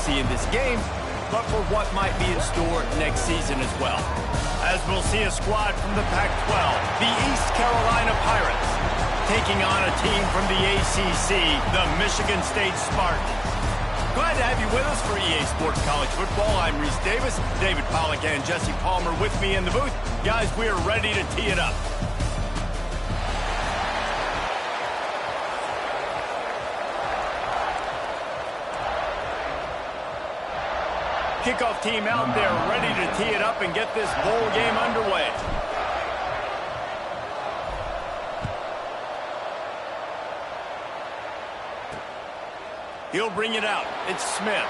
see in this game, but for what might be in store next season as well. As we'll see a squad from the Pac-12, the East Carolina Pirates, taking on a team from the ACC, the Michigan State Spartans. Glad to have you with us for EA Sports College Football. I'm Reese Davis, David Pollack and Jesse Palmer with me in the booth. Guys, we are ready to tee it up. Kickoff team out there ready to tee it up and get this bowl game underway. He'll bring it out. It's Smith.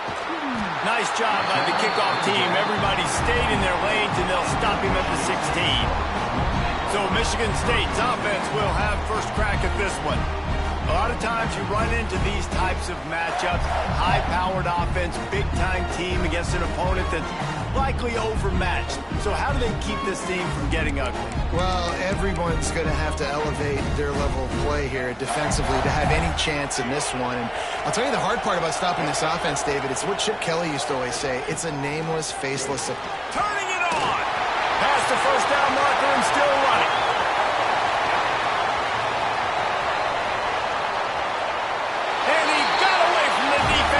Nice job by the kickoff team. Everybody stayed in their lanes, and they'll stop him at the 16. So Michigan State's offense will have first crack at this one. A lot of times you run into these types of matchups, high-powered offense, big-time team against an opponent that's likely overmatched. So how do they keep this team from getting ugly? Well, everyone's going to have to elevate their level of play here defensively to have any chance in this one. And I'll tell you the hard part about stopping this offense, David, it's what Chip Kelly used to always say. It's a nameless, faceless... Turning it on! Past the first down marker and still running.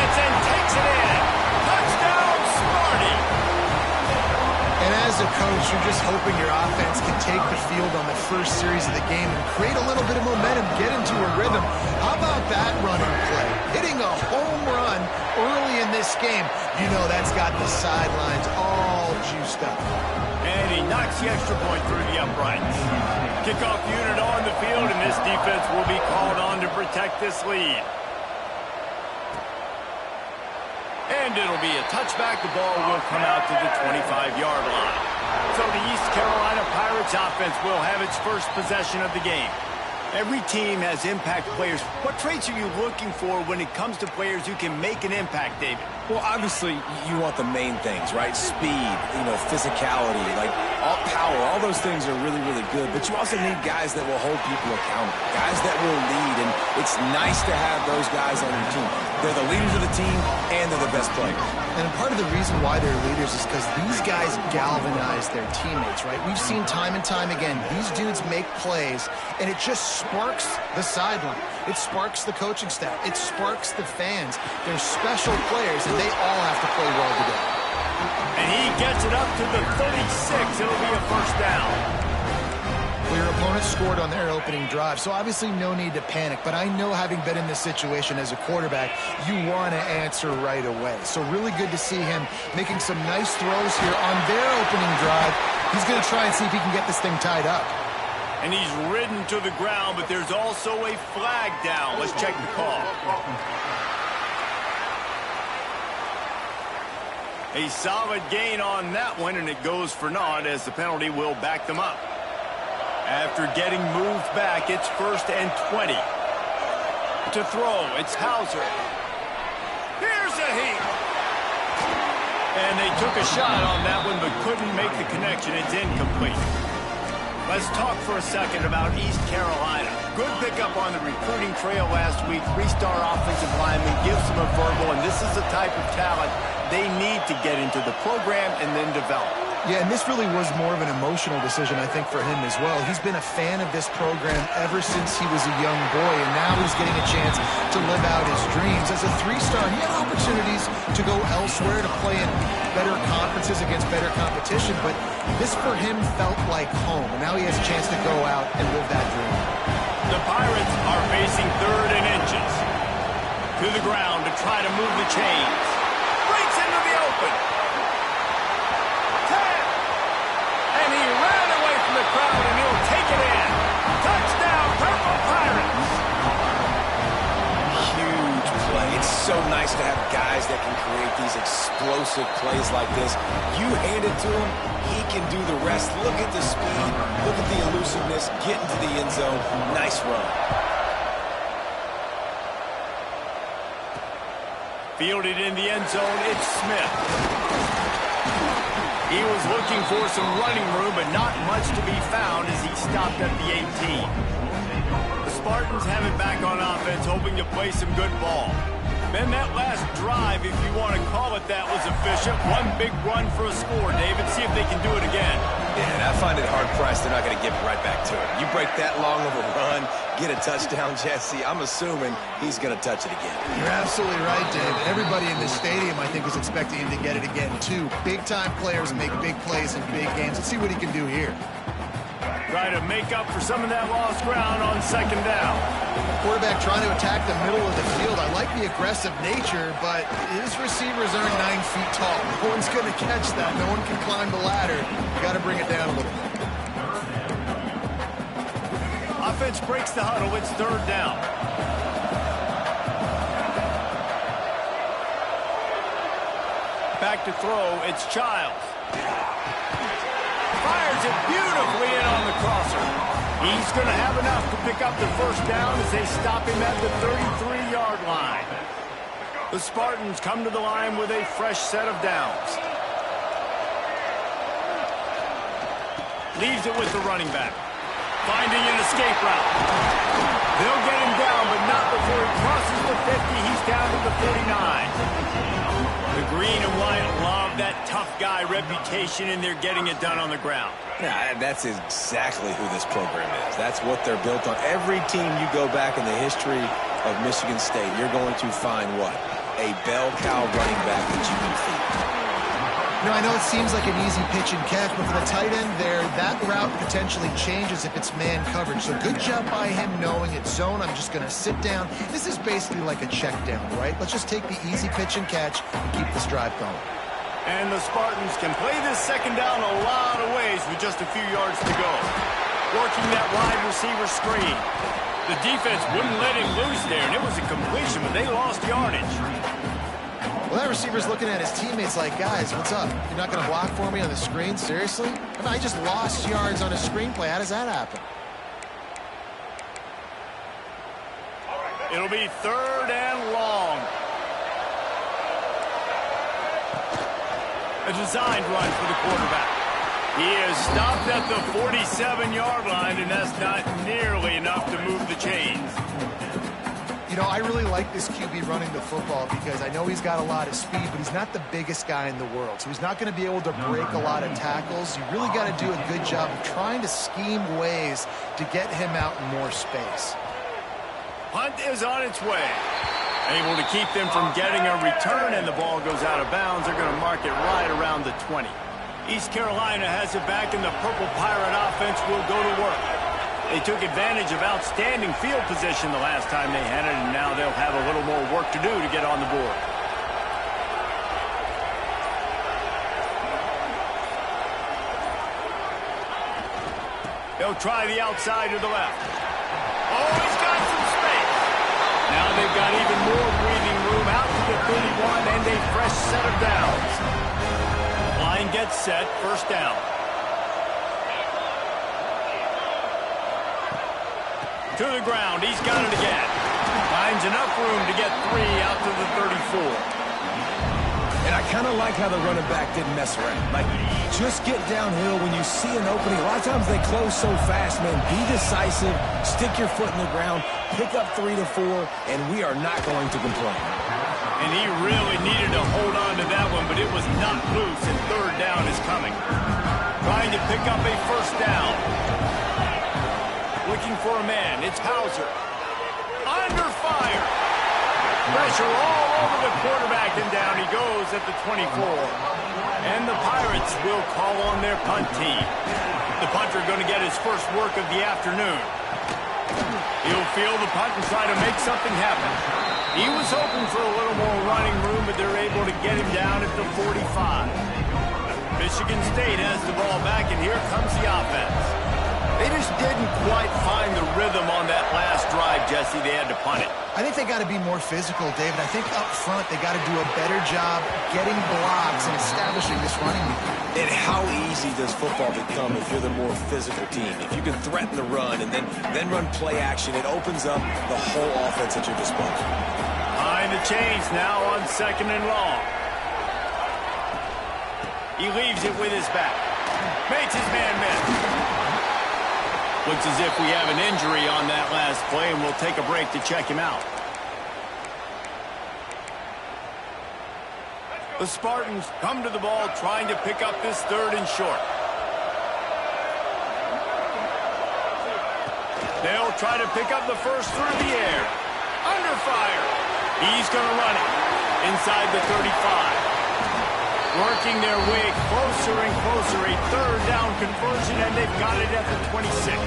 And takes it in. Touchdown, Sparty. And as a coach, you're just hoping your offense can take the field on the first series of the game and create a little bit of momentum, get into a rhythm. How about that running play? Hitting a home run early in this game. You know that's got the sidelines all juiced up. And he knocks the extra point through the uprights. Kickoff unit on the field, and this defense will be called on to protect this lead. And it'll be a touchback. The ball will come out to the 25-yard line. So the East Carolina Pirates offense will have its first possession of the game. Every team has impact players. What traits are you looking for when it comes to players who can make an impact, David? Well, obviously, you want the main things, right? Speed, physicality, like all power. All those things are really, really good. But you also need guys that will hold people accountable, guys that will lead. And it's nice to have those guys on your team. They're the leaders of the team, and they're the best players. And part of the reason why they're leaders is because these guys galvanize their teammates, right? We've seen time and time again, these dudes make plays, and it just sparks the sideline. It sparks the coaching staff. It sparks the fans. They're special players, and they all have to play well together. And he gets it up to the 36. It'll be a first down. Well, your opponent scored on their opening drive, so obviously no need to panic. But I know, having been in this situation as a quarterback, you want to answer right away. So really good to see him making some nice throws here on their opening drive. He's going to try and see if he can get this thing tied up. And he's ridden to the ground, but there's also a flag down. Let's check the call. A solid gain on that one, and it goes for naught as the penalty will back them up. After getting moved back, it's 1st and 20. To throw, it's Hauser. Here's a heat. And they took a shot on that one, but couldn't make the connection. It's incomplete. Let's talk for a second about East Carolina. Good pickup on the recruiting trail last week. 3-star offensive lineman gives them a verbal, and this is the type of talent they need to get into the program and then develop. Yeah, and this really was more of an emotional decision, I think, for him as well. He's been a fan of this program ever since he was a young boy, and now he's getting a chance to live out his dreams. As a 3-star, he had opportunities to go elsewhere, to play in better conferences against better competition, but this for him felt like home, and now he has a chance to go out and live that dream. The Pirates are facing 3rd and inches. To the ground to try to move the chains. Breaks into the open. 10. And he ran away from the crowd, and he'll take it in. Touchdown, Purple Pirates. Huge play. It's so nice to have guys that can create these explosive plays like this. You hand it to him, he can do the rest. Look at the speed. Look at the elusiveness. Get into the end zone. Nice run. Fielded in the end zone, it's Smith. He was looking for some running room, but not much to be found as he stopped at the 18. The Spartans have it back on offense, hoping to play some good ball. Then that last drive, if you want to call it that was efficient. One big run for a score, David. See if they can do it again. Yeah, and I find it hard-pressed they're not going to give it right back to him. You break that long of a run, get a touchdown, Jesse, I'm assuming he's going to touch it again. You're absolutely right, Dave. Everybody in this stadium, I think, is expecting him to get it again, too. Big-time players make big plays in big games. Let's see what he can do here. Try to make up for some of that lost ground on second down. Quarterback trying to attack the middle of the field. I like the aggressive nature, but his receivers aren't 9 feet tall. No one's going to catch that. No one can climb the ladder. You got to bring it down a little bit. Offense breaks the huddle. It's third down. Back to throw. It's Childs. Fires it beautifully in on the crosser. He's going to have enough to pick up the first down as they stop him at the 33-yard line. The Spartans come to the line with a fresh set of downs. Leaves it with the running back. Finding an escape route. They'll get him down, but not before he crosses the 50. He's down to the 49. The green and white love that tough guy reputation, and they're getting it done on the ground. Yeah, that's exactly who this program is. That's what they're built on. Every team you go back in the history of Michigan State, you're going to find what? A bell cow running back that you can feed. You know, I know it seems like an easy pitch and catch, but for the tight end there, that route potentially changes if it's man coverage. So good job by him knowing it's zone. I'm just going to sit down. This is basically like a check down, right? Let's just take the easy pitch and catch and keep this drive going. And the Spartans can play this second down a lot of ways with just a few yards to go. Working that wide receiver screen. The defense wouldn't let him loose there, and it was a completion, but they lost yardage. Well, that receiver's looking at his teammates like, guys, what's up? You're not going to block for me on the screen? Seriously? I mean, I just lost yards on a screenplay. How does that happen? It'll be third and long. A designed run for the quarterback. He is stopped at the 47-yard line, and that's not nearly enough to move the chains. You know, I really like this QB running the football because I know he's got a lot of speed, but he's not the biggest guy in the world. So he's not going to be able to break a lot of tackles. You really got to do a good job of trying to scheme ways to get him out in more space. Punt is on its way. Able to keep them from getting a return, and the ball goes out of bounds. They're going to mark it right around the 20. East Carolina has it back, and the Purple Pirate offense will go to work. They took advantage of outstanding field position the last time they had it, and now they'll have a little more work to do to get on the board. They'll try the outside to the left. Oh, he's got some space. Now they've got even more breathing room out to the 31 and a fresh set of downs. Line gets set, first down. To the ground, he's got it again. Finds enough room to get 3 out to the 34. And I kind of like how the running back didn't mess around. Like, just get downhill when you see an opening. A lot of times they close so fast, man. Be decisive, stick your foot in the ground, pick up 3 to 4, and we are not going to complain. And he really needed to hold on to that one, but it was not loose, and third down is coming. Trying to pick up a first down. Looking for a man. It's Hauser. Under fire. Pressure all over the quarterback, and down he goes at the 24. And the Pirates will call on their punt team. The punter going to get his first work of the afternoon. He'll field the punt and try to make something happen. He was hoping for a little more running room, but they're able to get him down at the 45. Michigan State has the ball back, and here comes the offense. They just didn't quite find the rhythm on that last drive, Jesse. They had to punt it. I think they got to be more physical, David. I think up front they got to do a better job getting blocks and establishing this running game. And how easy does football become if you're the more physical team? If you can threaten the run and then run play action, it opens up the whole offense at your disposal. Behind the chains now on second and long. He leaves it with his back. Makes his man miss. Looks as if we have an injury on that last play, and we'll take a break to check him out. The Spartans come to the ball trying to pick up this 3rd and short. They'll try to pick up the first through the air. Under fire. He's going to run it inside the 35. Working their way closer and closer. A 3rd down conversion, and they've got it at the 26.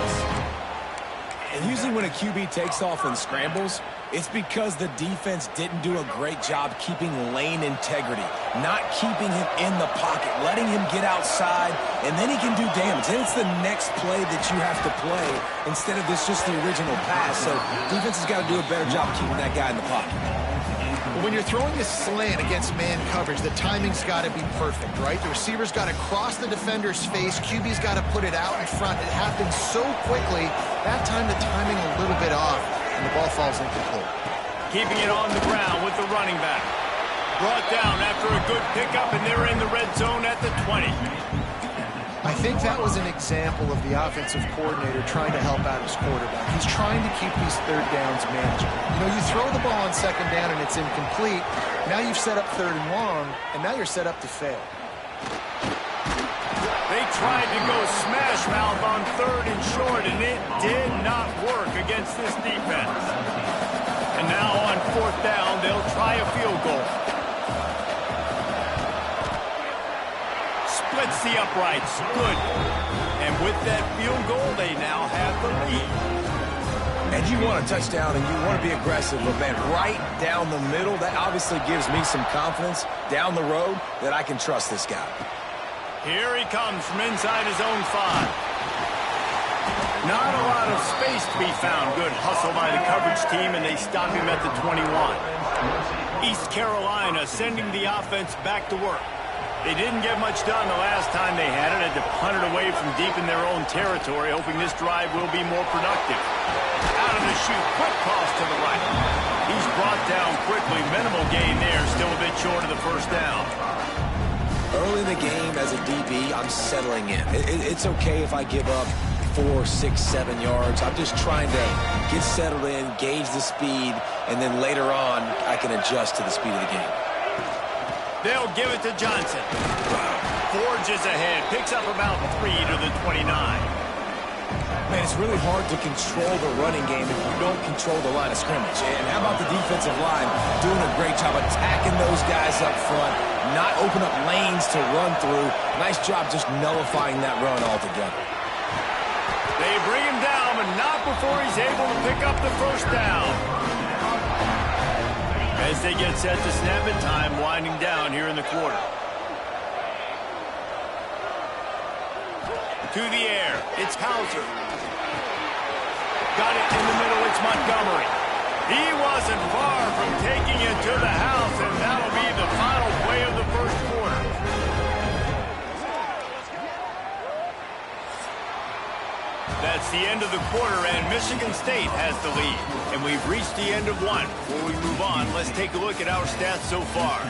And usually when a QB takes off and scrambles, it's because the defense didn't do a great job keeping lane integrity, not keeping him in the pocket, letting him get outside, and then he can do damage. Then it's the next play that you have to play instead of this just the original pass. So defense has got to do a better job keeping that guy in the pocket. When you're throwing a slant against man coverage, the timing's got to be perfect, right? The receiver's got to cross the defender's face. QB's got to put it out in front. It happens so quickly. That time the timing a little bit off, and the ball falls incomplete. Keeping it on the ground with the running back. Brought down after a good pickup, and they're in the red zone at the 20. I think that was an example of the offensive coordinator trying to help out his quarterback. He's trying to keep these 3rd downs manageable. You know, you throw the ball on 2nd down and it's incomplete. Now you've set up 3rd and long, and now you're set up to fail. They tried to go smash mouth on 3rd and short, and it did not work against this defense. And now on 4th down, they'll try a field goal. Splits the uprights. Good. And with that field goal, they now have the lead. And you want a touchdown and you want to be aggressive, but man, right down the middle, that obviously gives me some confidence down the road that I can trust this guy. Here he comes from inside his own 5. Not a lot of space to be found. Good hustle by the coverage team, and they stop him at the 21. East Carolina sending the offense back to work. They didn't get much done the last time they had it. Had to punt it away from deep in their own territory, hoping this drive will be more productive. Out of the chute, quick toss to the right. He's brought down quickly. Minimal gain there, still a bit short of the 1st down. Early in the game as a DB, I'm settling in. It's okay if I give up 4, 6, 7 yards. I'm just trying to get settled in, gauge the speed, and then later on, I can adjust to the speed of the game. They'll give it to Johnson. Forges ahead, picks up about 3 to the 29. Man, it's really hard to control the running game if you don't control the line of scrimmage. And how about the defensive line doing a great job attacking those guys up front, not open up lanes to run through. Nice job just nullifying that run altogether. They bring him down, but not before he's able to pick up the 1st down. As they get set to snap it, time winding down here in the quarter. To the air, it's Hauser. Got it in the middle, it's Montgomery. He wasn't far from taking it to the house, and that'll be the final play of the 1st quarter. That's the end of the quarter, and Michigan State has the lead. And we've reached the end of one. Before we move on, let's take a look at our stats so far.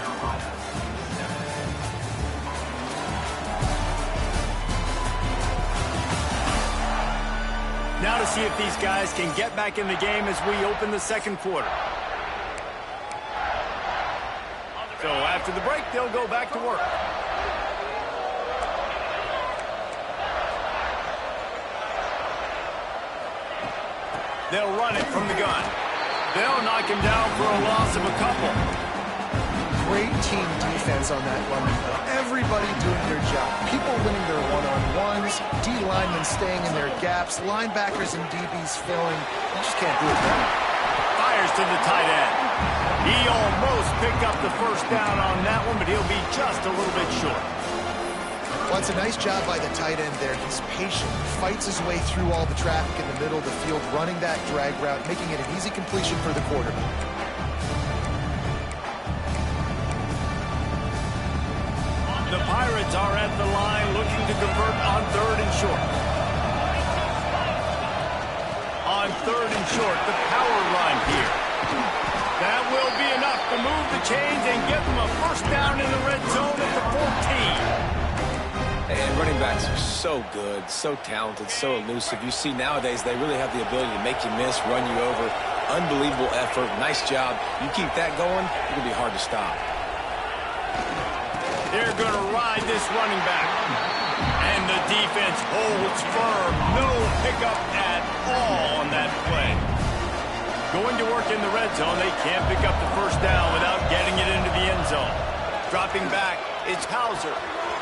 Now to see if these guys can get back in the game as we open the 2nd quarter. So after the break, they'll go back to work. They'll run it from the gun. They'll knock him down for a loss of a couple. Great team defense on that run. Everybody doing their job. People winning their one-on-ones, D linemen staying in their gaps, linebackers and DBs filling. You just can't do it better. Fires to the tight end. He almost picked up the 1st down on that one, but he'll be just a little bit short. Well, it's a nice job by the tight end there. He's patient. Fights his way through all the traffic in the middle of the field, running that drag route, making it an easy completion for the quarterback. The Pirates are at the line looking to convert on 3rd and short. On 3rd and short, the power run here. That will be enough to move the chains and get them a 1st down in the red zone at the 14. And running backs are so good, so talented, so elusive. You see nowadays they really have the ability to make you miss, run you over. Unbelievable effort. Nice job. You keep that going, it'll be hard to stop. They're going to ride this running back. And the defense holds firm. No pickup at all on that play. Going to work in the red zone. They can't pick up the first down without getting it into the end zone. Dropping back, it's Hauser.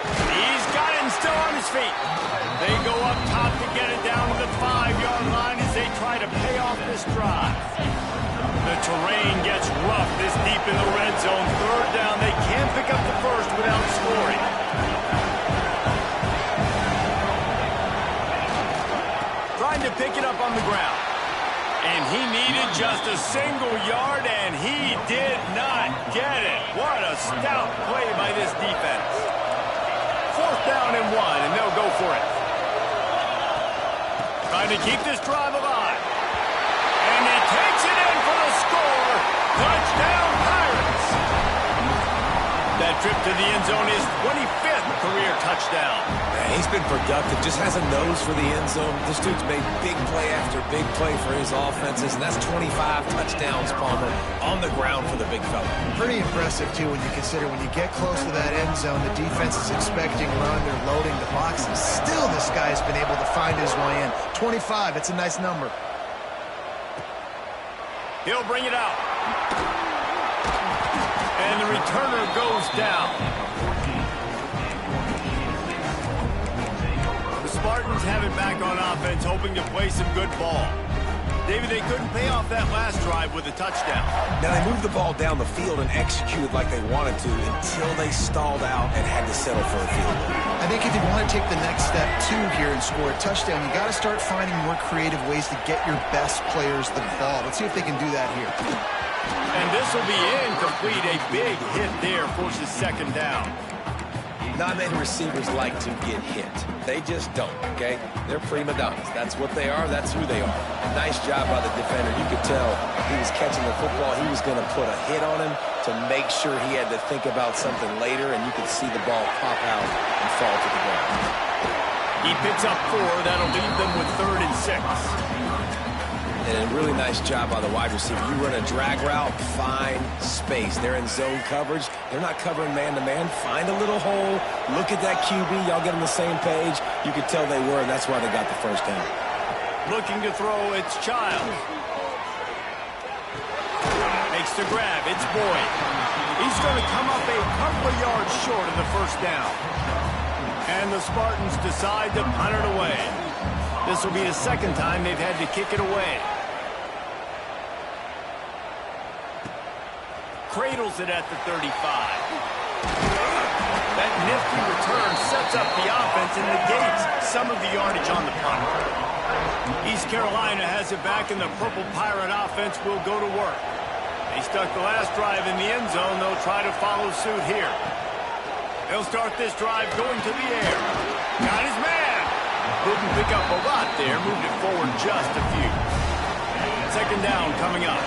He's got it and still on his feet. They go up top to get it down to the 5-yard line as they try to pay off this drive. The terrain gets rough this deep in the red zone. Third down, they can't pick up the first without scoring. Trying to pick it up on the ground. And he needed just a single yard, and he did not get it. What a stout play by this defense. 4th down and 1, and they'll go for it. Trying to keep this drive alive. And he takes it in for the score. Touchdown, Pirates. That trip to the end zone is 25th career touchdown. Man, he's been productive, just has a nose for the end zone. This dude's made big play after big play for his offenses, and that's 25 touchdowns, Palmer, on the ground for the big fella. Pretty impressive, too, when you consider when you get close to that end zone, the defense is expecting run, they're loading the boxes. Still, this guy's been able to find his way in. 25, it's a nice number. He'll bring it out. And the returner goes down. The Spartans have it back on offense, hoping to play some good ball. David, they couldn't pay off that last drive with a touchdown. Now, they moved the ball down the field and executed like they wanted to until they stalled out and had to settle for a field goal. I think if you want to take the next step, too, here and score a touchdown, you got to start finding more creative ways to get your best players the ball. Let's see if they can do that here. And this will be incomplete. A big hit there forces 2nd down. Not many receivers like to get hit. They just don't, okay? They're prima donnas. That's what they are. That's who they are. Nice job by the defender. You could tell he was catching the football. He was going to put a hit on him to make sure he had to think about something later, and you could see the ball pop out and fall to the ground. He picks up 4. That'll leave them with 3rd and 6. And a really nice job by the wide receiver. You run a drag route, find space. They're in zone coverage. They're not covering man-to-man. Find a little hole. Look at that QB. Y'all get on the same page. You could tell they were, and that's why they got the first down. Looking to throw, it's Childs. Makes the grab, it's Boyd. He's going to come up a couple of yards short of the first down. And the Spartans decide to punt it away. This will be the 2nd time they've had to kick it away. Cradles it at the 35. That nifty return sets up the offense and negates some of the yardage on the punt. East Carolina has it back, and the Purple Pirate offense will go to work. They stuck the last drive in the end zone. They'll try to follow suit here. They'll start this drive going to the air. Got his man. Didn't pick up a lot there. Moved it forward just a few. 2nd down coming up.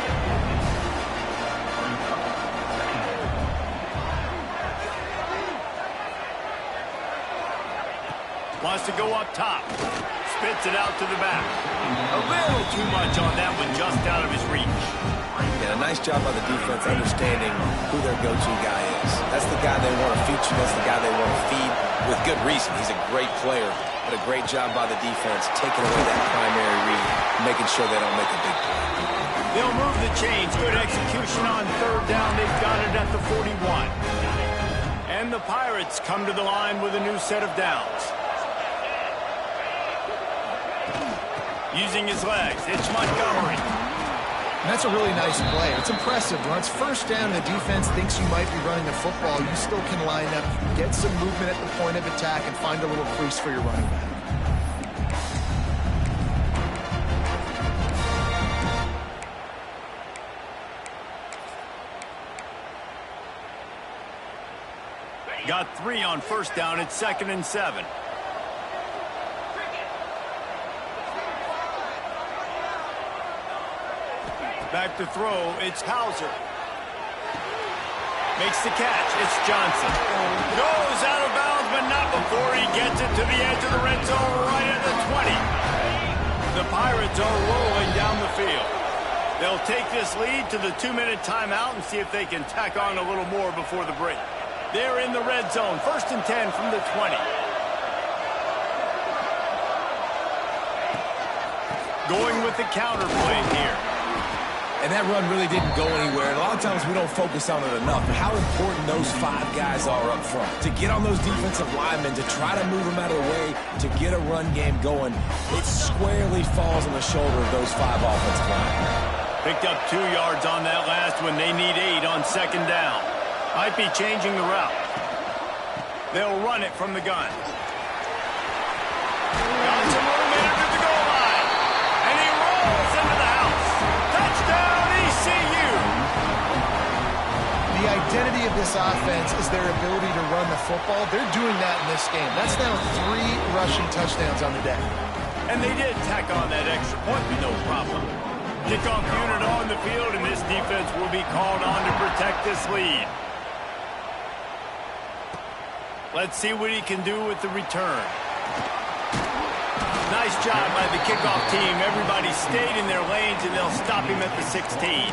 Wants to go up top. Spits it out to the back. A little too much on that one, just out of his reach. Yeah, a nice job by the defense understanding who their go-to guy is. That's the guy they want to feature. That's the guy they want to feed with good reason. He's a great player, but a great job by the defense taking away that primary read, making sure they don't make a big play. They'll move the chains. Good execution on 3rd down. They've got it at the 41. And the Pirates come to the line with a new set of downs. Using his legs, it's Montgomery. And that's a really nice play. It's impressive. When it's 1st down and the defense thinks you might be running the football, you still can line up, get some movement at the point of attack, and find a little crease for your running back. Got 3 on 1st down. It's 2nd and 7. Back to throw, it's Hauser. Makes the catch, it's Johnson. Goes out of bounds, but not before he gets it to the edge of the red zone right at the 20. The Pirates are rolling down the field. They'll take this lead to the 2-minute timeout and see if they can tack on a little more before the break. They're in the red zone. 1st and 10 from the 20. Going with the counter play here. And that run really didn't go anywhere. And a lot of times we don't focus on it enough. But how important those 5 guys are up front. To get on those defensive linemen, to try to move them out of the way, to get a run game going, it squarely falls on the shoulder of those 5 offensive linemen. Picked up 2 yards on that last one. They need 8 on 2nd down. Might be changing the route. They'll run it from the gun. Got some room in under the goal line. And he rolls into the house. Touchdown, ECU! The identity of this offense is their ability to run the football. They're doing that in this game. That's now 3 rushing touchdowns on the day. And they did tack on that extra point with no problem. Kickoff unit on the field, and this defense will be called on to protect this lead. Let's see what he can do with the return. Nice job by the kickoff team. Everybody stayed in their lanes, and they'll stop him at the 16.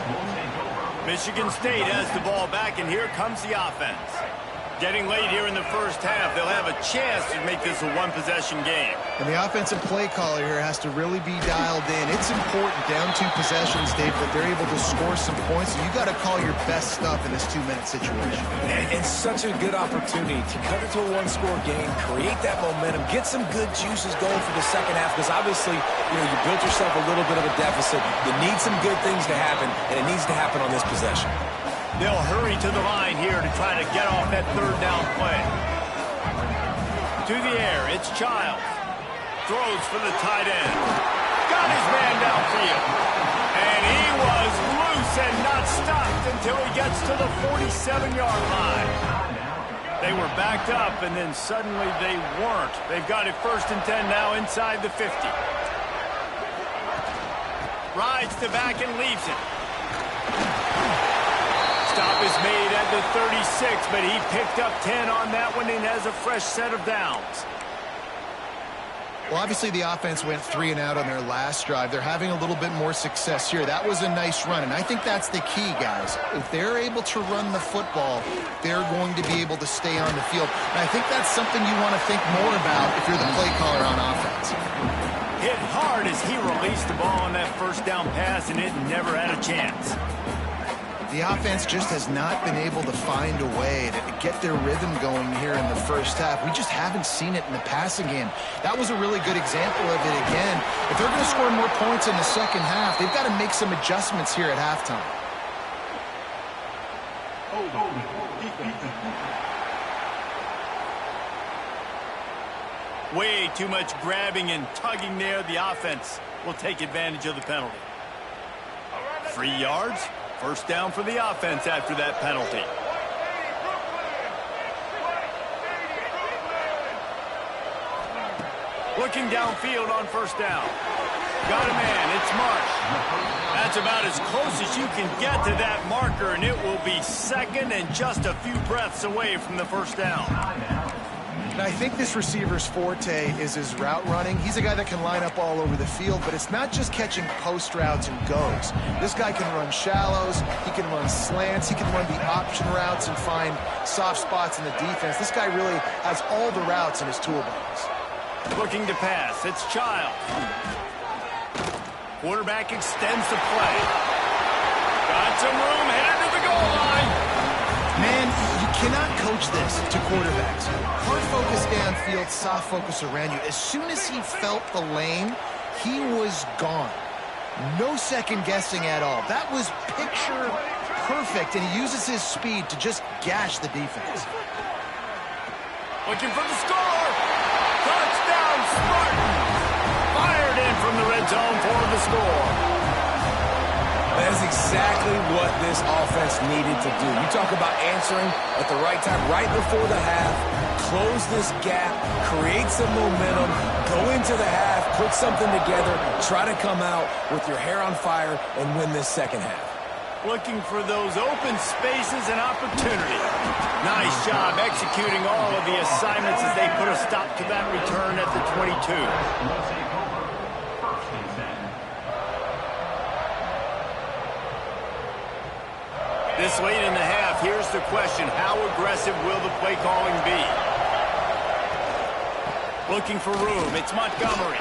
Michigan State has the ball back, and here comes the offense. Getting late here in the first half, they'll have a chance to make this a one-possession game. And the offensive play caller here has to really be dialed in. It's important down 2 possessions, Dave, that they're able to score some points. So you got to call your best stuff in this 2-minute situation. And such a good opportunity to cut it to a 1-score game, create that momentum, get some good juices going for the second half. Because obviously, you built yourself a little bit of a deficit. You need some good things to happen, and it needs to happen on this possession. They'll hurry to the line here to try to get off that 3rd down play. To the air, it's Childs. Throws for the tight end. Got his man downfield. And he was loose and not stopped until he gets to the 47-yard line. They were backed up, and then suddenly they weren't. They've got it 1st and 10 now inside the 50. Rides the back and leaves it. Stop is made at the 36, but he picked up 10 on that one and has a fresh set of downs. Well, obviously the offense went 3 and out on their last drive. They're having a little bit more success here. That was a nice run, and I think that's the key, guys. If they're able to run the football, they're going to be able to stay on the field. And I think that's something you want to think more about if you're the play caller on offense. Hit hard as he released the ball on that 1st down pass, and it never had a chance. The offense just has not been able to find a way to get their rhythm going here in the first half. We just haven't seen it in the passing game. That was a really good example of it again. If they're going to score more points in the second half, they've got to make some adjustments here at halftime. Way too much grabbing and tugging there. The offense will take advantage of the penalty. 3 yards. 1st down for the offense after that penalty. Looking downfield on 1st down. Got a man. It's Marsh. That's about as close as you can get to that marker, and it will be 2nd and just a few breaths away from the 1st down. And I think this receiver's forte is his route running. He's a guy that can line up all over the field, but it's not just catching post routes and goes. This guy can run shallows, he can run slants, he can run the option routes and find soft spots in the defense. This guy really has all the routes in his toolbox. Looking to pass, it's Childs. Quarterback extends the play. Got some room, headed to the goal line. Man, you cannot coach this to quarterbacks. Hard focus downfield, soft focus around you. As soon as he felt the lane, he was gone. No second guessing at all. That was picture perfect, and he uses his speed to just gash the defense. Looking for the score. Touchdown, Spartans. Fired in from the red zone for the score. That is exactly what this offense needed to do. You talk about answering at the right time, right before the half, close this gap, create some momentum, go into the half, put something together, try to come out with your hair on fire and win this second half. Looking for those open spaces and opportunity. Nice job executing all of the assignments as they put a stop to that return at the 22. This late in the half, here's the question. How aggressive will the play calling be? Looking for room. It's Montgomery.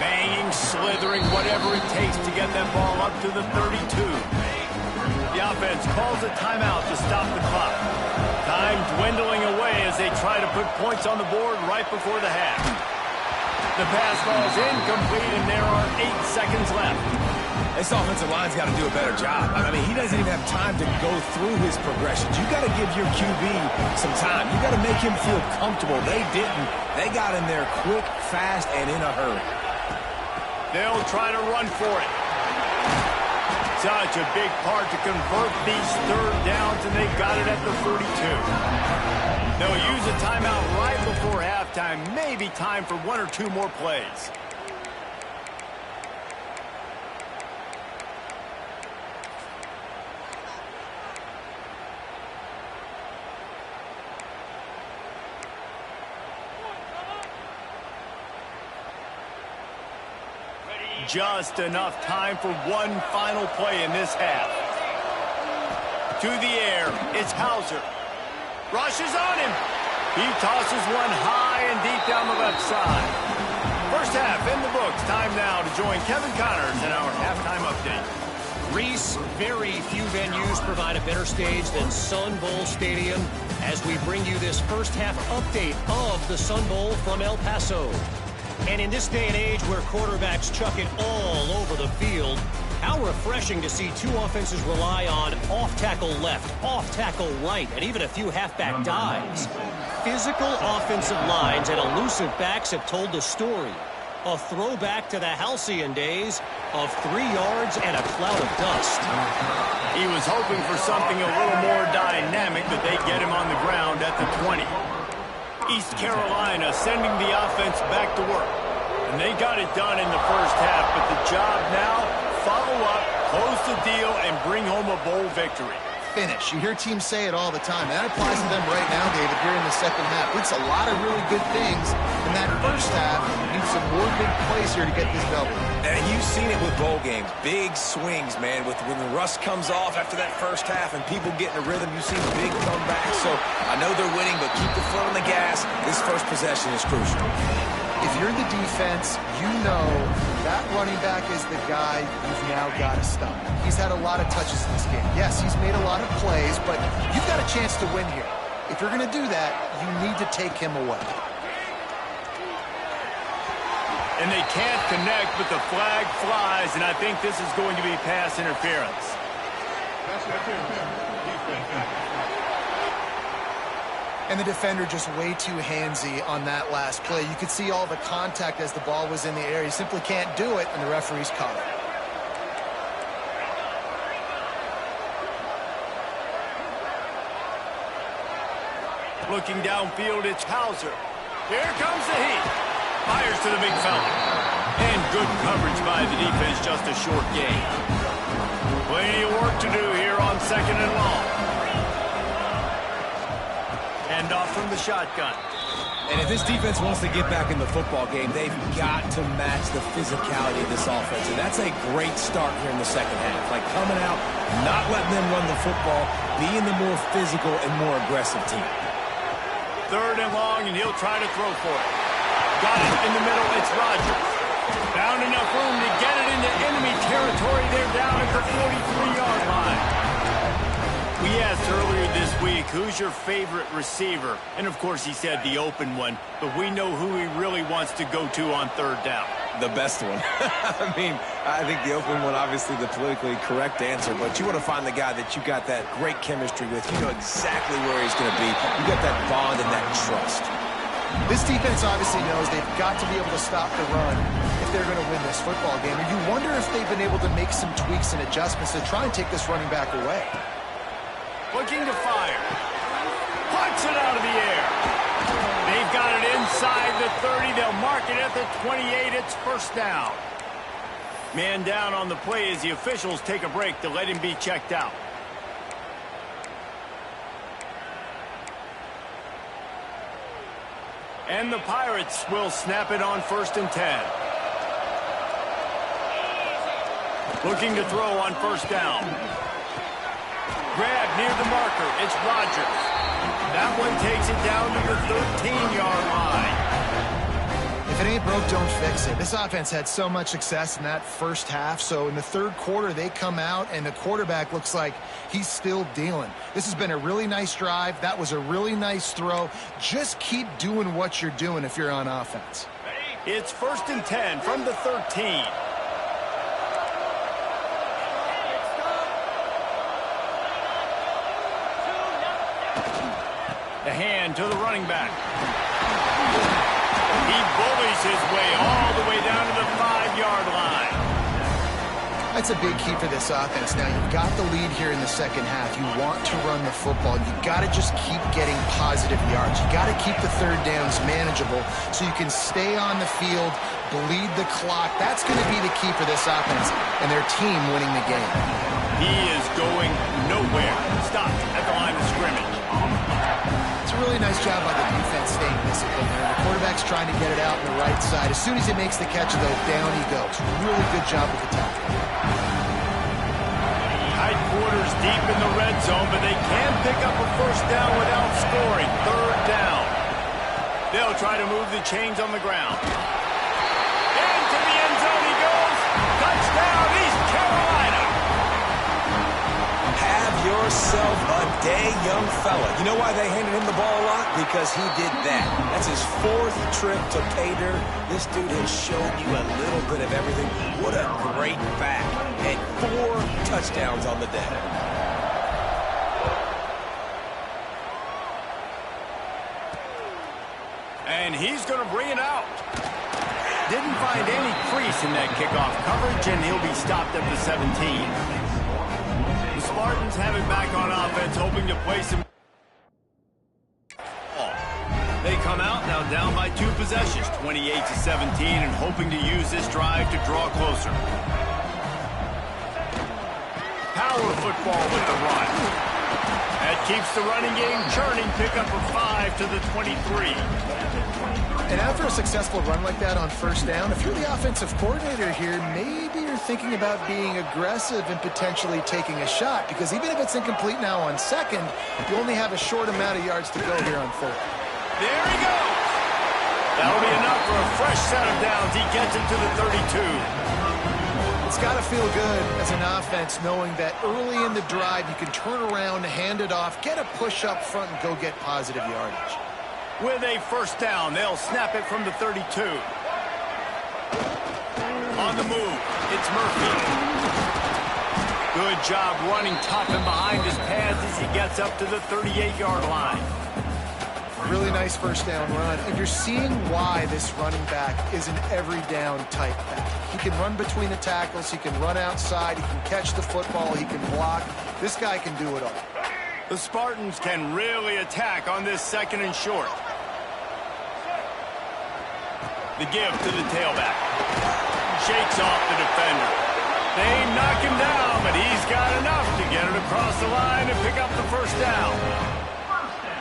Banging, slithering, whatever it takes to get that ball up to the 32. The offense calls a timeout to stop the clock. Time dwindling away as they try to put points on the board right before the half. The pass falls incomplete, and there are 8 seconds left. This offensive line's got to do a better job. I mean, he doesn't even have time to go through his progressions. You got to give your QB some time. You got to make him feel comfortable. They didn't. They got in there quick, fast, and in a hurry. They'll try to run for it. Such a big part to convert these third downs, and they got it at the 42. They'll use a timeout right before halftime. Maybe time for 1 or 2 more plays. Just enough time for one final play in this half. To the air, it's Hauser. Rushes on him. He tosses one high and deep down the left side. First half in the books. Time now to join Kevin Connors in our halftime update. Reese, very few venues provide a better stage than Sun Bowl Stadium as we bring you this first half update of the Sun Bowl from El Paso. And in this day and age where quarterbacks chuck it all over the field, how refreshing to see 2 offenses rely on off-tackle left, off-tackle right, and even a few halfback dives. Physical offensive lines and elusive backs have told the story. A throwback to the halcyon days of 3 yards and a cloud of dust. He was hoping for something a little more dynamic, but they get him on the ground at the 20. East Carolina sending the offense back to work. And they got it done in the first half, but the job now, follow up, close the deal, and bring home a bowl victory. Finish. You hear teams say it all the time. And that applies to them right now, David, here in the second half. It's a lot of really good things. In that first half, you need some more big plays here to get this double. And you've seen it with bowl games. Big swings, man, with when the rust comes off after that first half and people get in a rhythm. You've seen big comebacks. So I know they're winning, but keep the foot on the gas. This first possession is crucial. If you're the defense, you know that running back is the guy you've now got to stop. He's had a lot of touches in this game. Yes, he's made a lot of plays, but you've got a chance to win here. If you're going to do that, you need to take him away. And they can't connect, but the flag flies, and I think this is going to be pass interference. And the defender just way too handsy on that last play. You could see all the contact as the ball was in the air. He simply can't do it, and the referee's caught it. Looking downfield, it's Hauser. Here comes the heat. Fires to the big fella. And good coverage by the defense, just a short gain. Plenty of work to do here on 2nd and long. Hand off from the shotgun. And if this defense wants to get back in the football game, they've got to match the physicality of this offense. And that's a great start here in the second half. Like coming out, not letting them run the football, being the more physical and more aggressive team. 3rd and long, and he'll try to throw for it. Got it in the middle. It's Rodgers. Found enough room to get it into enemy territory. They're down at the 43-yard line. We asked earlier this week, who's your favorite receiver? And, of course, he said the open one. But we know who he really wants to go to on 3rd down. The best one. I mean, I think the open one, obviously the politically correct answer, but you want to find the guy that you got that great chemistry with. You know exactly where he's going to be. You got that bond and that trust. This defense obviously knows they've got to be able to stop the run if they're going to win this football game. And you wonder if they've been able to make some tweaks and adjustments to try and take this running back away. Looking to fire. Punts it out of the air. They've got it inside the 30. They'll mark it at the 28. It's 1st down. Man down on the play as the officials take a break to let him be checked out. And the Pirates will snap it on 1st and 10. Looking to throw on 1st down. Grab near the marker. It's Rodgers. That one takes it down to the 13-yard line. If it ain't broke, don't fix it. This offense had so much success in that first half, so in the third quarter they come out and the quarterback looks like he's still dealing. This has been a really nice drive. That was a really nice throw. Just keep doing what you're doing if you're on offense. It's 1st and 10 from the 13. The hand to the running back. He bullies his way all the way down to the 5-yard line. That's a big key for this offense. Now, you've got the lead here in the second half. You want to run the football. You've got to just keep getting positive yards. You've got to keep the third downs manageable so you can stay on the field, bleed the clock. That's going to be the key for this offense and their team winning the game. He is going nowhere. Stopped at the line of scrimmage. It's a really nice job by the defense staying disciplined there. The quarterback's trying to get it out on the right side. As soon as he makes the catch, though, down he goes. Really good job with the tackle. Tight quarters deep in the red zone, but they can pick up a first down without scoring. Third down. They'll try to move the chains on the ground. Into the end zone he goes. Touchdown, East Carolina. Have yourself a day, young fella. You know why they handed him the ball a lot? Because he did that. That's his 4th trip to pay dirt. This dude has shown you a little bit of everything. What a great back. And 4 touchdowns on the day. And he's going to bring it out. Didn't find any crease in that kickoff coverage, and he'll be stopped at the 17. The Spartans have it back on offense, hoping to play some. They come out now down by 2 possessions, 28-17, and hoping to use this drive to draw closer. Power football with the run. That keeps the running game churning. Pick up a 5 to the 23. And after a successful run like that on first down, if you're the offensive coordinator here, maybe you're thinking about being aggressive and potentially taking a shot, because even if it's incomplete now on second, you only have a short amount of yards to go here on third. There he goes. That'll be enough for a fresh set of downs. He gets it to the 32. It's got to feel good as an offense knowing that early in the drive you can turn around, hand it off, get a push up front, and go get positive yardage. With a first down, they'll snap it from the 32. On the move, it's Murphy. Good job running tough and behind his pads as he gets up to the 38-yard line. Really nice first down run. And you're seeing why this running back is an every down type back. He can run between the tackles. He can run outside. He can catch the football. He can block. This guy can do it all. The Spartans can really attack on this 2nd and short. The give to the tailback. Shakes off the defender. They knock him down, but he's got enough to get it across the line and pick up the first down.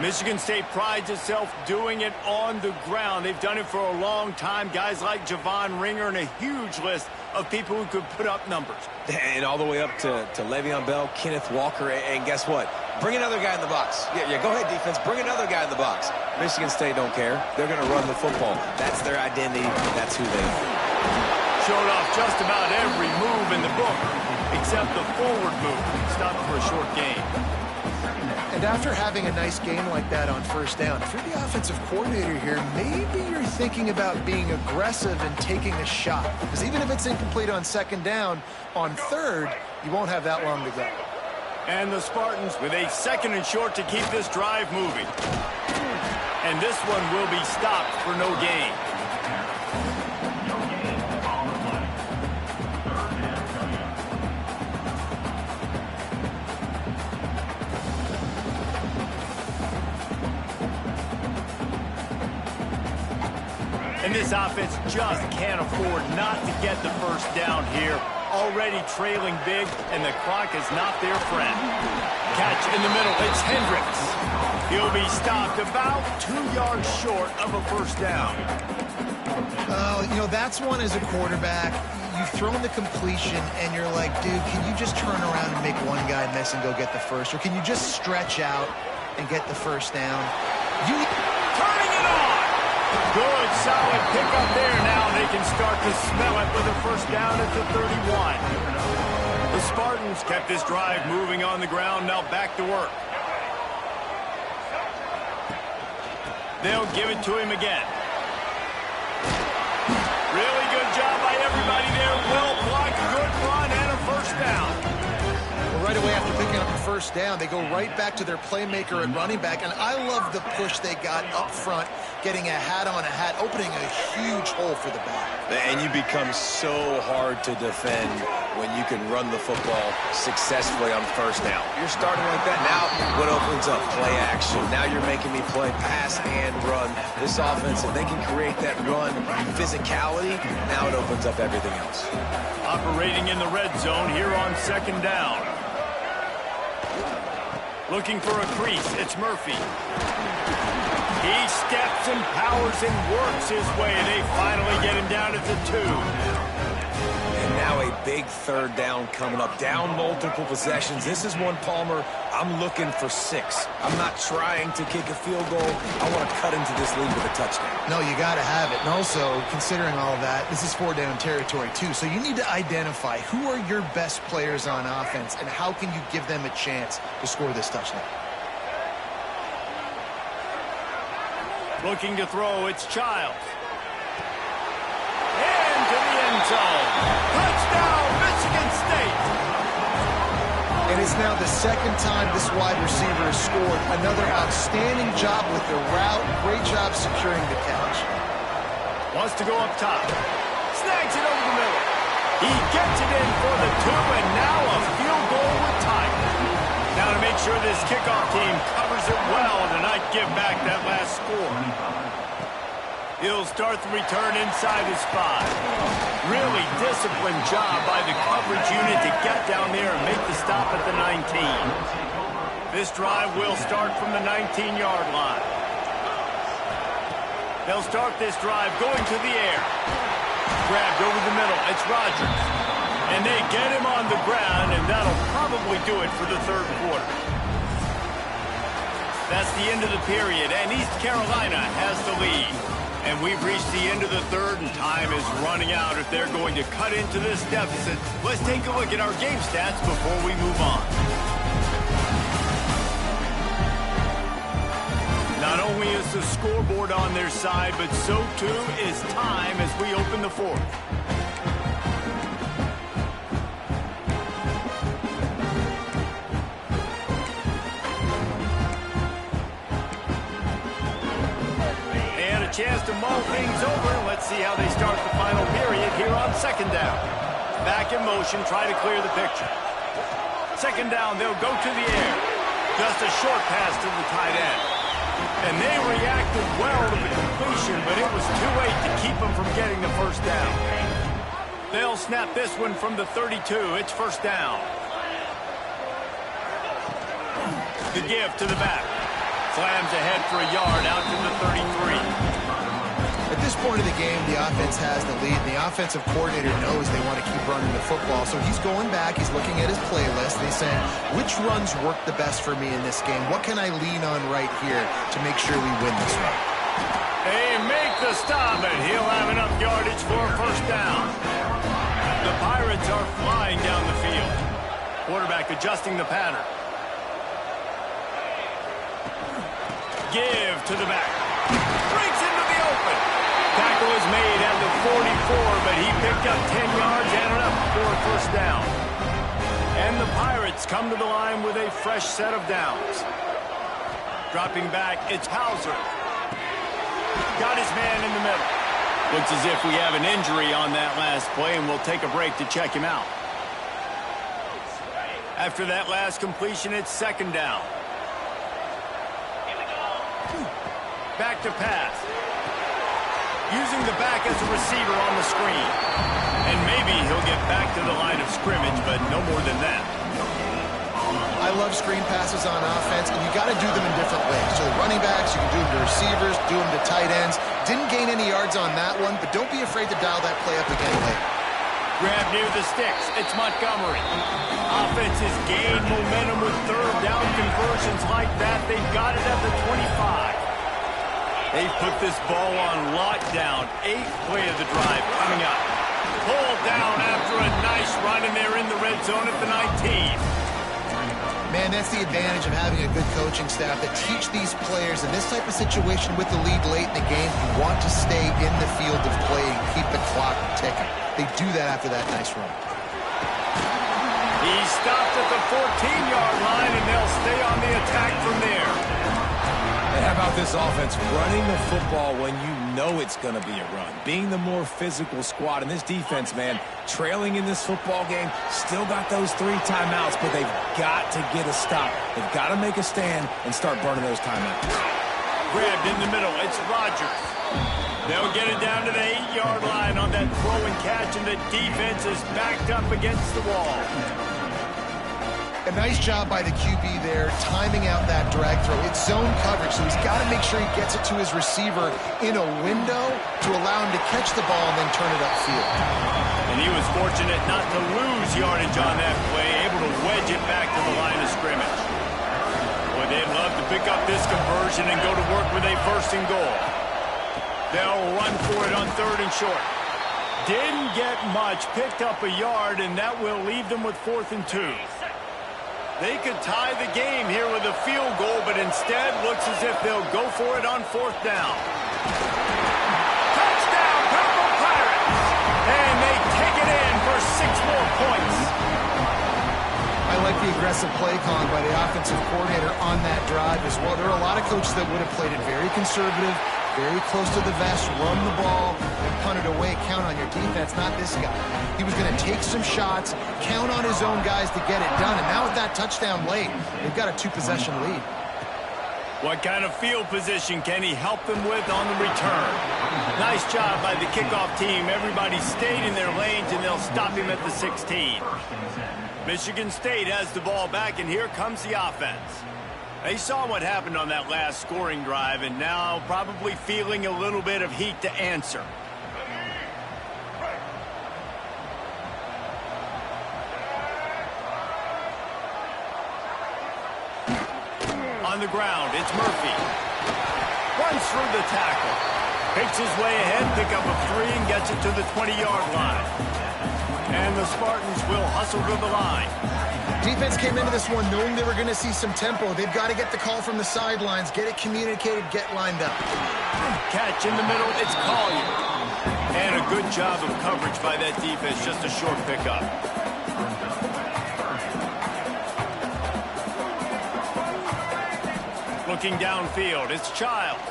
Michigan State prides itself doing it on the ground. They've done it for a long time. Guys like Javon Ringer and a huge list of people who could put up numbers. And all the way up to Le'Veon Bell, Kenneth Walker, and guess what? Bring another guy in the box. Yeah, go ahead, defense. Bring another guy in the box. Michigan State don't care. They're going to run the football. That's their identity. That's who they are. Showed off just about every move in the book, except the forward move. Stopped for a short gain. And after having a nice game like that on first down, if you're the offensive coordinator here, maybe you're thinking about being aggressive and taking a shot. Because even if it's incomplete on second down, on third, you won't have that long to go. And the Spartans with a 2nd and short to keep this drive moving. And this one will be stopped for no gain. And this offense just can't afford not to get the first down here. Already trailing big, and the clock is not their friend. Catch in the middle, it's Hendricks. He'll be stopped about 2 yards short of a first down. You know, that's one as a quarterback. you've thrown the completion and you're like, dude, can you just turn around and make one guy miss and go get the first? Or can you just stretch out and get the first down? Turning it on! Good, solid pickup there. Now they can start to smell it with a first down at the 31. The Spartans kept this drive moving on the ground. Now back to work. They'll give it to him again. Really good job by everybody there. Well blocked, good run, and a first down. Well, right away after picking up the first down, they go right back to their playmaker and running back. And I love the push they got up front, getting a hat on a hat, opening a huge hole for the back. And you become so hard to defend when you can run the football successfully on first down. You're starting like that now. What opens up? Play action. Now you're making me play pass and run. This offense, if they can create that run physicality, now it opens up everything else. Operating in the red zone here on second down. Looking for a crease. It's Murphy. He steps and powers and works his way. They finally get him down at the 2. And now a big third down coming up. Down multiple possessions. This is one, Palmer, I'm looking for 6. I'm not trying to kick a field goal. I want to cut into this lead with a touchdown. No, you got to have it. And also, considering all of that, this is 4-down territory, too. So you need to identify who are your best players on offense and how can you give them a chance to score this touchdown. Looking to throw, it's Childs. Into the end zone. Touchdown, Michigan State. And it's now the second time this wide receiver has scored. Another outstanding job with the route. Great job securing the catch. Wants to go up top. Snags it over the middle. He gets it in for the 2, and now a field goal with time. Now to make sure this kickoff team covers it well to not give back that last score. He'll start the return inside his 5. Really disciplined job by the coverage unit to get down there and make the stop at the 19. This drive will start from the 19-yard line. They'll start this drive going to the air. Grabbed over the middle. It's Rodgers. And they get him on the ground, and that'll probably do it for the third quarter. That's the end of the period, and East Carolina has the lead. And we've reached the end of the third, and time is running out if they're going to cut into this deficit. Let's take a look at our game stats before we move on. Not only is the scoreboard on their side, but so too is time as we open the fourth. Chance to mull things over. Let's see how they start the final period here on second down. Back in motion, try to clear the picture. Second down, they'll go to the air. Just a short pass to the tight end. And they reacted well to the completion, but it was too late to keep them from getting the first down. They'll snap this one from the 32. It's first down. The give to the back. Slams ahead for a yard out to the 33. At this point of the game, the offense has the lead. The offensive coordinator knows they want to keep running the football. So he's going back. He's looking at his playlist. And he's saying, which runs work the best for me in this game? What can I lean on right here to make sure we win this one? They make the stop, and he'll have enough yardage for a first down. The Pirates are flying down the field. Quarterback adjusting the pattern. Give to the back. Breaks into the open. Tackle is made at the 44, but he picked up 10 yards and enough for a first down. And the Pirates come to the line with a fresh set of downs. Dropping back, it's Hauser. Got his man in the middle. Looks as if we have an injury on that last play, and we'll take a break to check him out. After that last completion, it's second down. Back to pass. Using the back as a receiver on the screen. And maybe he'll get back to the line of scrimmage, but no more than that. I love screen passes on offense, and you got to do them in different ways. So the running backs, you can do them to receivers, do them to tight ends. Didn't gain any yards on that one, but don't be afraid to dial that play up again later. Grab near the sticks. It's Montgomery. Offenses gain momentum with third down conversions like that. They've got it at the 25. They put this ball on lockdown. 8th play of the drive coming up. Pulled down after a nice run, and they're in the red zone at the 19. Man, that's the advantage of having a good coaching staff that teach these players in this type of situation with the lead late in the game. You want to stay in the field of play and keep the clock ticking. They do that after that nice run. He stopped at the 14-yard line, and they'll stay on the attack from there. And how about this offense running the football when you know it's going to be a run? Being the more physical squad. And this defense, man, trailing in this football game, still got those 3 timeouts, but they've got to get a stop. They've got to make a stand and start burning those timeouts. Grabbed in the middle. It's Rodgers. They'll get it down to the 8-yard line on that throw and catch, and the defense is backed up against the wall. A nice job by the QB there, timing out that drag throw. It's zone coverage, so he's got to make sure he gets it to his receiver in a window to allow him to catch the ball and then turn it upfield. And he was fortunate not to lose yardage on that play, able to wedge it back to the line of scrimmage. Boy, they'd love to pick up this conversion and go to work with a 1st and goal. They'll run for it on 3rd and short. Didn't get much, picked up a yard, and that will leave them with 4th and 2. They could tie the game here with a field goal, but instead looks as if they'll go for it on 4th down. Touchdown, Purple Pirates! And they take it in for 6 more points. I like the aggressive play call by the offensive coordinator on that drive as well. There are a lot of coaches that would have played it very conservative, very close to the vest, run the ball, and punt it away. Count on your defense, not this guy. He was going to take some shots, count on his own guys to get it done. And now with that touchdown late, they've got a 2-possession lead. What kind of field position can he help them with on the return? Nice job by the kickoff team. Everybody stayed in their lanes, and they'll stop him at the 16. Michigan State has the ball back, and here comes the offense. They saw what happened on that last scoring drive, and now probably feeling a little bit of heat to answer. On the ground, it's Murphy. Runs through the tackle. Picks his way ahead, pick up a 3, and gets it to the 20-yard line. And the Spartans will hustle to the line. Defense came into this one knowing they were going to see some tempo. They've got to get the call from the sidelines, get it communicated, get lined up. Catch in the middle, it's Collier. And a good job of coverage by that defense, just a short pickup. Looking downfield, it's Childs.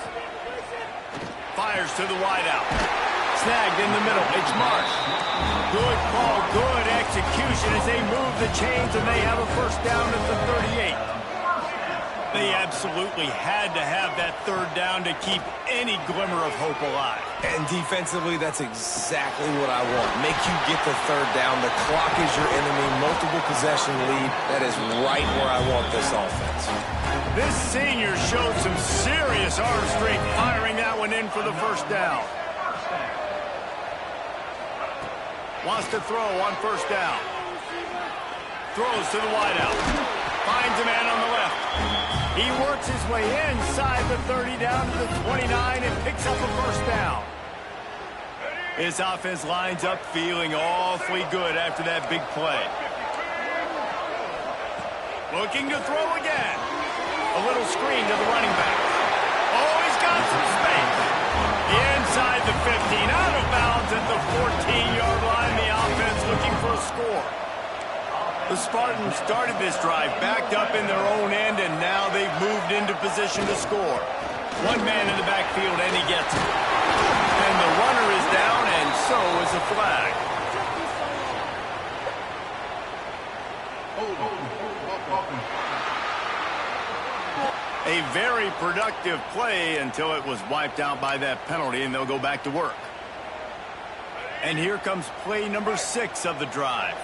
Fires to the wideout. Snagged in the middle, it's Marsh. Good call, good execution as they move the chains, and they have a 1st down at the 38. They absolutely had to have that 3rd down to keep any glimmer of hope alive. And defensively, that's exactly what I want. Make you get the 3rd down. The clock is your enemy. Multiple possession lead. That is right where I want this offense. This senior showed some serious arm strength firing that one in for the 1st down. Wants to throw on 1st down. Throws to the wideout. Finds a man on the left. He works his way inside the 30 down to the 29 and picks up a 1st down. His offense lines up feeling awfully good after that big play. Looking to throw again. A little screen to the running back. Oh, he's got some space. Inside the 15, out of bounds at the 14-yard line. The offense looking for a score. The Spartans started this drive backed up in their own end, and now they've moved into position to score. One man in the backfield, and he gets it. And the runner is down, and so is the flag. A very productive play until it was wiped out by that penalty, and they'll go back to work. And here comes play number 6 of the drive.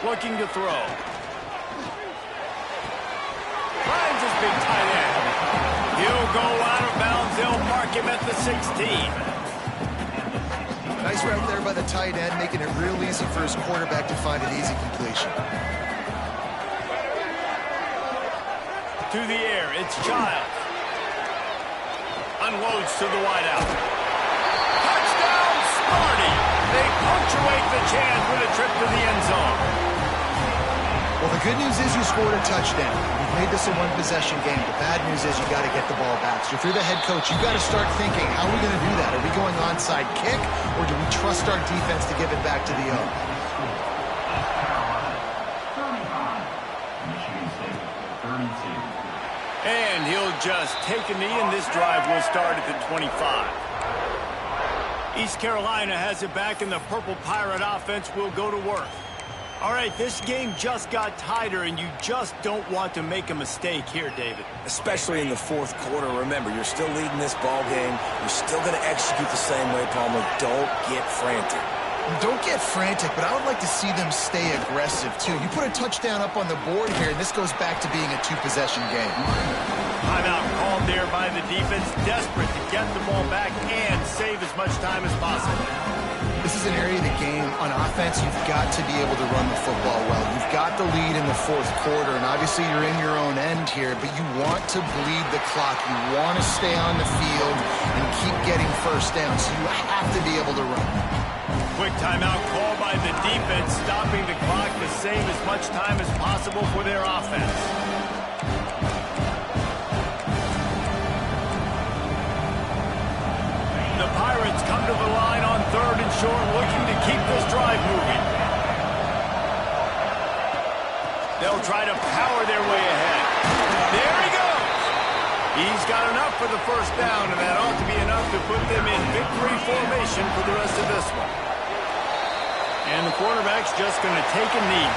Looking to throw. Finds his big tight end. He'll go out of bounds. They'll mark him at the 16. Nice route there by the tight end, making it real easy for his quarterback to find an easy completion. To the air, it's Childs. Unloads to the wideout. Touchdown, Sparty! They punctuate the chance with a trip to the end zone. Well, the good news is you scored a touchdown. You've made this a one-possession game. The bad news is you got to get the ball back. So if you're the head coach, you got to start thinking, how are we going to do that? Are we going onside kick, or do we trust our defense to give it back to the O? And he'll just take a knee, and this drive will start at the 25. East Carolina has it back, and the Purple Pirate offense will go to work. All right, this game just got tighter, and you just don't want to make a mistake here, David. Especially in the fourth quarter. Remember, you're still leading this ball game. You're still going to execute the same way, Palmer. Don't get frantic. Don't get frantic, but I would like to see them stay aggressive, too. You put a touchdown up on the board here, and this goes back to being a two-possession game. Timeout called there by the defense, desperate to get the ball back and save as much time as possible. This is an area of the game, on offense, you've got to be able to run the football well. You've got the lead in the fourth quarter, and obviously you're in your own end here, but you want to bleed the clock. You want to stay on the field and keep getting first down, so you have to be able to run. Quick timeout call by the defense, stopping the clock to save as much time as possible for their offense. The Pirates come to the line on 3rd and short, looking to keep this drive moving. They'll try to power their way ahead. There he goes! He's got enough for the first down, and that ought to be enough to put them in victory formation for the rest of this one. And the quarterback's just going to take a knee.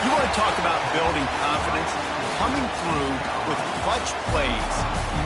You want to talk about building confidence? Coming through with clutch plays,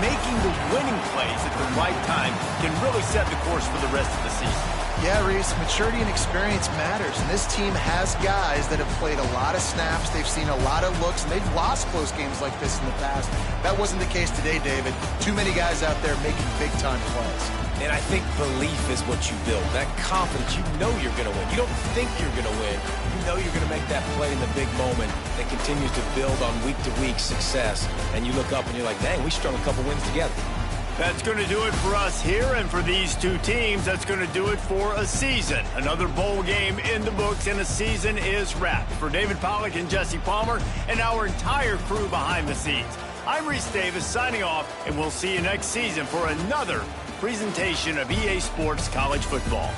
making the winning plays at the right time can really set the course for the rest of the season. Yeah, Reese, maturity and experience matters, and this team has guys that have played a lot of snaps, they've seen a lot of looks, and they've lost close games like this in the past. That wasn't the case today, David. Too many guys out there making big-time plays. And I think belief is what you build. That confidence, you know you're going to win. You don't think you're going to win. You know you're going to make that play in the big moment that continues to build on week-to-week success. And you look up and you're like, dang, we strung a couple wins together. That's going to do it for us here, and for these two teams, that's going to do it for a season. Another bowl game in the books, and a season is wrapped. For David Pollack and Jesse Palmer and our entire crew behind the scenes, I'm Reese Davis signing off, and we'll see you next season for another presentation of EA Sports College Football.